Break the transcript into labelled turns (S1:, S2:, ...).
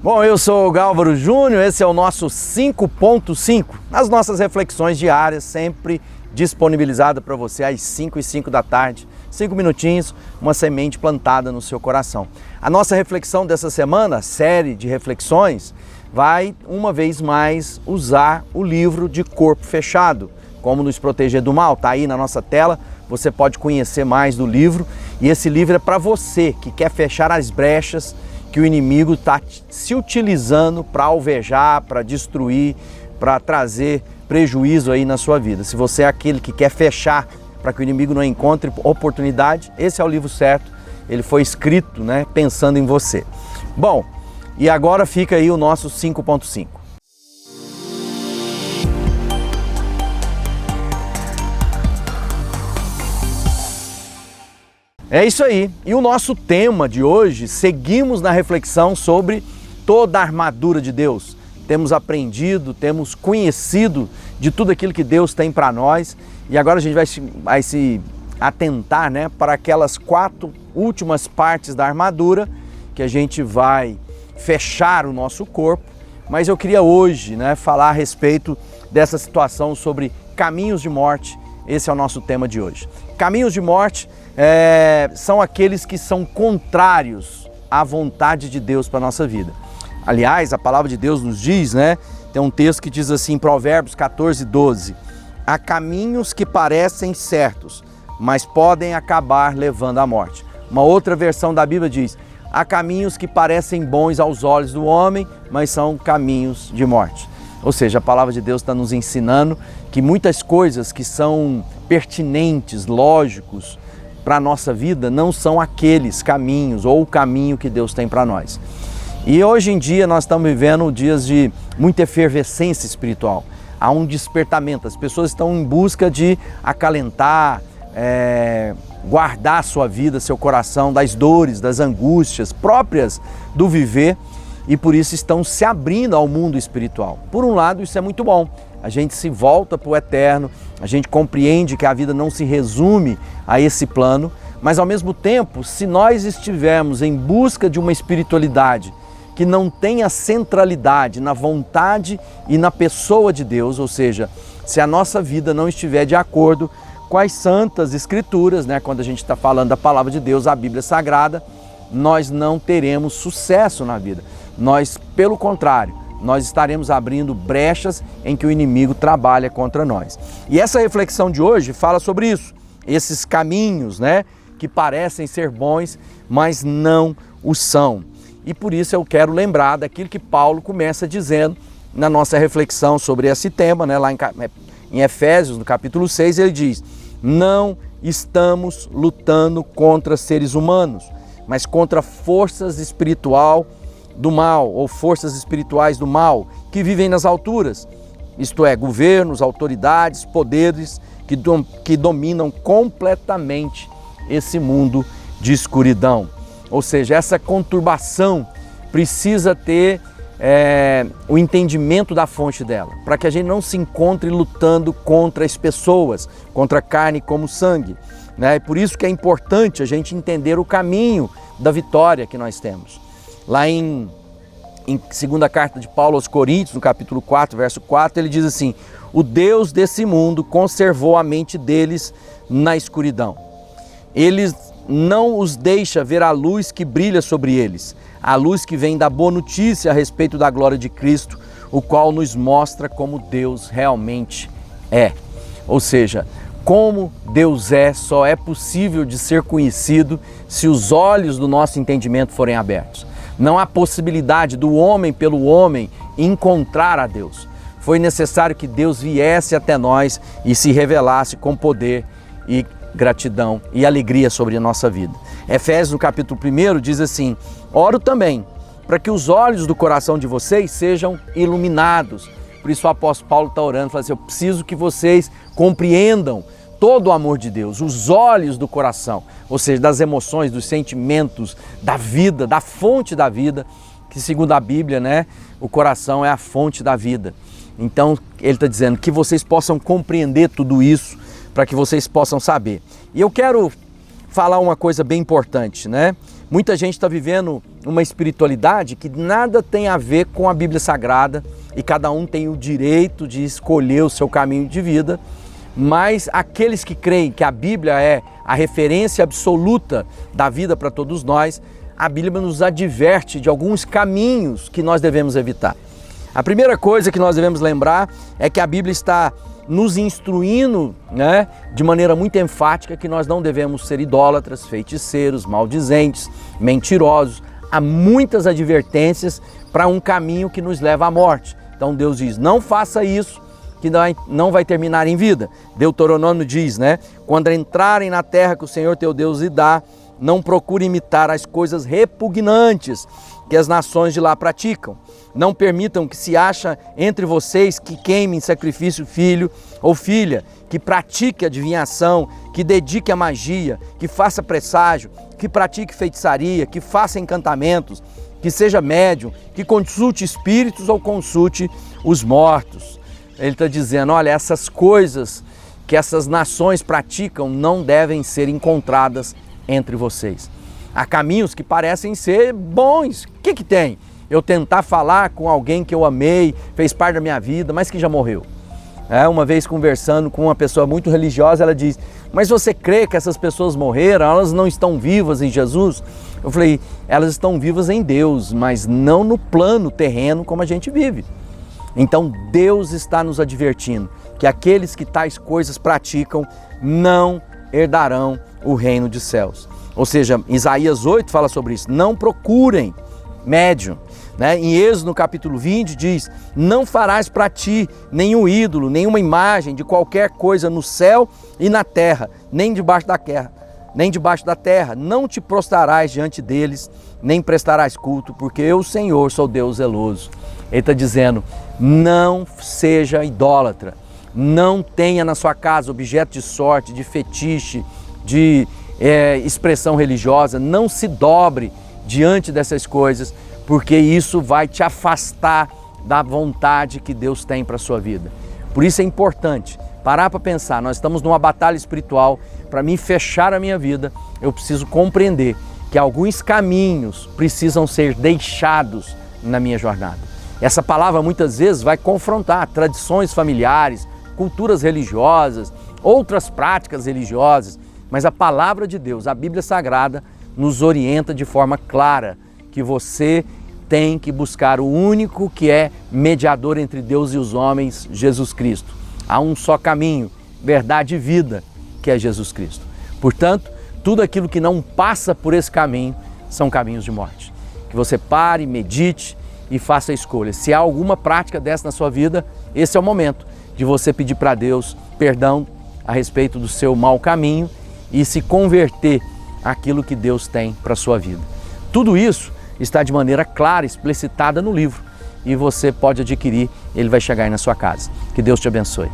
S1: Bom, eu sou o Gálvaro Júnior, esse é o nosso 5.5, as nossas reflexões diárias, sempre disponibilizada para você às 5h05 da tarde, 5 minutinhos, uma semente plantada no seu coração. A nossa reflexão dessa semana, série de reflexões, vai uma vez mais usar o livro de Corpo Fechado, Como Nos Proteger do Mal, está aí na nossa tela, você pode conhecer mais do livro e esse livro é para você que quer fechar as brechas que o inimigo está se utilizando para alvejar, para destruir, para trazer prejuízo aí na sua vida. Se você é aquele que quer fechar para que o inimigo não encontre oportunidade, esse é o livro certo. Ele foi escrito, pensando em você. Bom, e agora fica aí o nosso 5.5. É isso aí. E o nosso tema de hoje, seguimos na reflexão sobre toda a armadura de Deus. Temos aprendido, temos conhecido de tudo aquilo que Deus tem para nós e agora a gente vai se atentar para aquelas 4 últimas partes da armadura que a gente vai fechar o nosso corpo. Mas eu queria hoje falar a respeito dessa situação sobre caminhos de morte. Esse é o nosso tema de hoje. Caminhos de morte são aqueles que são contrários à vontade de Deus para a nossa vida. Aliás, a palavra de Deus nos diz, tem um texto que diz assim, Provérbios 14:12, há caminhos que parecem certos, mas podem acabar levando à morte. Uma outra versão da Bíblia diz, há caminhos que parecem bons aos olhos do homem, mas são caminhos de morte. Ou seja, a palavra de Deus está nos ensinando que muitas coisas que são pertinentes, lógicos para a nossa vida, não são aqueles caminhos ou o caminho que Deus tem para nós. E hoje em dia nós estamos vivendo dias de muita efervescência espiritual. Há um despertamento, as pessoas estão em busca de acalentar, guardar a sua vida, seu coração das dores, das angústias próprias do viver e por isso estão se abrindo ao mundo espiritual. Por um lado, isso é muito bom. A gente se volta para o eterno, a gente compreende que a vida não se resume a esse plano, mas ao mesmo tempo, se nós estivermos em busca de uma espiritualidade que não tenha centralidade na vontade e na pessoa de Deus, ou seja, se a nossa vida não estiver de acordo com as santas escrituras, quando a gente está falando da palavra de Deus, a Bíblia Sagrada, nós não teremos sucesso na vida. Nós, pelo contrário, nós estaremos abrindo brechas em que o inimigo trabalha contra nós. E essa reflexão de hoje fala sobre isso, esses caminhos, que parecem ser bons, mas não o são. E por isso eu quero lembrar daquilo que Paulo começa dizendo na nossa reflexão sobre esse tema, lá em Efésios, no capítulo 6, ele diz, não estamos lutando contra seres humanos, mas contra forças espirituais do mal, ou forças espirituais do mal, que vivem nas alturas, isto é, governos, autoridades, poderes que dominam completamente esse mundo de escuridão. Ou seja, essa conturbação precisa ter o entendimento da fonte dela, para que a gente não se encontre lutando contra as pessoas, contra a carne como sangue. É por isso que é importante a gente entender o caminho da vitória que nós temos. Lá em segunda carta de Paulo aos Coríntios, no capítulo 4, verso 4, ele diz assim, o Deus desse mundo conservou a mente deles na escuridão. Ele não os deixa ver a luz que brilha sobre eles, a luz que vem da boa notícia a respeito da glória de Cristo, o qual nos mostra como Deus realmente é. Ou seja, como Deus só é possível de ser conhecido se os olhos do nosso entendimento forem abertos. Não há possibilidade do homem pelo homem encontrar a Deus. Foi necessário que Deus viesse até nós e se revelasse com poder e gratidão e alegria sobre a nossa vida. Efésios, no capítulo 1, diz assim, oro também para que os olhos do coração de vocês sejam iluminados. Por isso o apóstolo Paulo está orando, fala assim, eu preciso que vocês compreendam todo o amor de Deus, os olhos do coração, ou seja, das emoções, dos sentimentos, da vida, da fonte da vida, que segundo a Bíblia, o coração é a fonte da vida. Então ele está dizendo que vocês possam compreender tudo isso, para que vocês possam saber. E eu quero falar uma coisa bem importante, Muita gente está vivendo uma espiritualidade que nada tem a ver com a Bíblia Sagrada e cada um tem o direito de escolher o seu caminho de vida, mas aqueles que creem que a Bíblia é a referência absoluta da vida para todos nós, a Bíblia nos adverte de alguns caminhos que nós devemos evitar. A primeira coisa que nós devemos lembrar é que a Bíblia está nos instruindo, de maneira muito enfática, que nós não devemos ser idólatras, feiticeiros, maldizentes, mentirosos. Há muitas advertências para um caminho que nos leva à morte. Então Deus diz, não faça isso, que não vai terminar em vida. Deuteronômio diz, quando entrarem na terra que o Senhor teu Deus lhe dá, não procure imitar as coisas repugnantes que as nações de lá praticam. Não permitam que se ache entre vocês que queime em sacrifício filho ou filha, que pratique adivinhação, que dedique a magia, que faça presságio, que pratique feitiçaria, que faça encantamentos, que seja médium, que consulte espíritos ou consulte os mortos. Ele está dizendo, olha, essas coisas que essas nações praticam não devem ser encontradas entre vocês. Há caminhos que parecem ser bons. O que tem? Eu tentar falar com alguém que eu amei, fez parte da minha vida, mas que já morreu. Uma vez conversando com uma pessoa muito religiosa, ela diz, mas você crê que essas pessoas morreram, elas não estão vivas em Jesus? Eu falei, elas estão vivas em Deus, mas não no plano terreno como a gente vive. Então Deus está nos advertindo que aqueles que tais coisas praticam não herdarão o reino dos céus. Ou seja, Isaías 8 fala sobre isso, não procurem médium. Em Êxodo, no capítulo 20, diz, não farás para ti nenhum ídolo, nenhuma imagem de qualquer coisa no céu e na terra, nem debaixo da terra, não te prostrarás diante deles, nem prestarás culto, porque eu, Senhor, sou Deus zeloso. Ele está dizendo, não seja idólatra, não tenha na sua casa objeto de sorte, de fetiche, de expressão religiosa, não se dobre diante dessas coisas, porque isso vai te afastar da vontade que Deus tem para a sua vida. Por isso é importante parar para pensar, nós estamos numa batalha espiritual, para mim fechar a minha vida, eu preciso compreender que alguns caminhos precisam ser deixados na minha jornada. Essa palavra muitas vezes vai confrontar tradições familiares, culturas religiosas, outras práticas religiosas, mas a palavra de Deus, a Bíblia Sagrada, nos orienta de forma clara que você tem que buscar o único que é mediador entre Deus e os homens, Jesus Cristo. Há um só caminho, verdade e vida, que é Jesus Cristo. Portanto, tudo aquilo que não passa por esse caminho são caminhos de morte. Que você pare, medite e faça a escolha. Se há alguma prática dessa na sua vida, esse é o momento de você pedir para Deus perdão a respeito do seu mau caminho e se converter àquilo que Deus tem para a sua vida. Tudo isso está de maneira clara, explicitada no livro, e você pode adquirir, ele vai chegar aí na sua casa. Que Deus te abençoe.